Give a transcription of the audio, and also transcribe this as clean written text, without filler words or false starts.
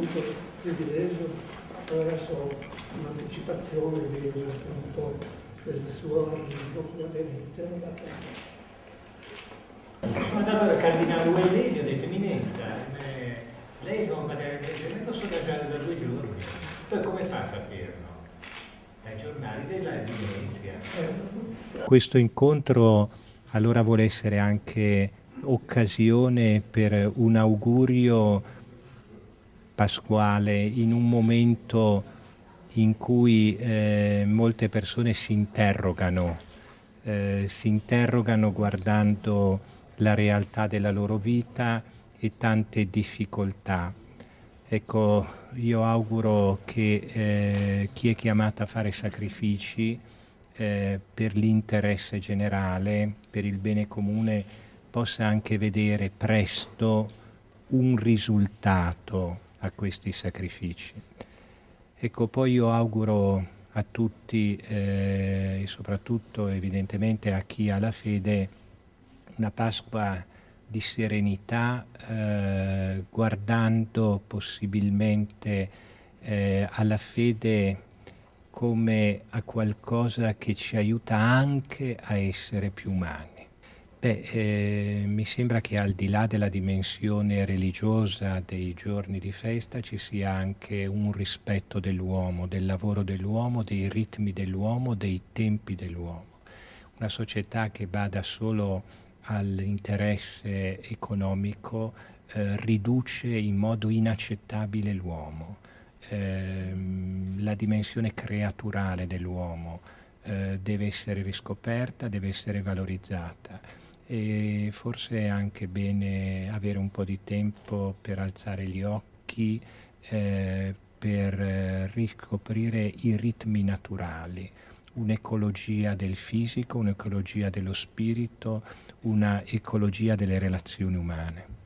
appunto privilegio attraverso un'anticipazione di appunto del suo arrivo qui a Venezia. Sono andato dal cardinale Uelli, gli ho detto: Eminenza, lei non me lo so lasciare da 2 giorni, poi come fa a saperlo? Dai giornali della di Venezia. Questo incontro allora vuole essere anche occasione per un augurio pasquale in un momento in cui molte persone si interrogano guardando la realtà della loro vita e tante difficoltà. Ecco, io auguro che chi è chiamato a fare sacrifici per l'interesse generale, per il bene comune, possa anche vedere presto un risultato a questi sacrifici. Ecco, poi io auguro a tutti e soprattutto evidentemente a chi ha la fede una Pasqua di serenità, guardando possibilmente alla fede come a qualcosa che ci aiuta anche a essere più umani. Mi sembra che al di là della dimensione religiosa dei giorni di festa ci sia anche un rispetto dell'uomo, del lavoro dell'uomo, dei ritmi dell'uomo, dei tempi dell'uomo. Una società che bada solo all'interesse economico riduce in modo inaccettabile l'uomo. La dimensione creaturale dell'uomo deve essere riscoperta, deve essere valorizzata e forse è anche bene avere un po' di tempo per alzare gli occhi, per riscoprire i ritmi naturali, un'ecologia del fisico, un'ecologia dello spirito, una ecologia delle relazioni umane.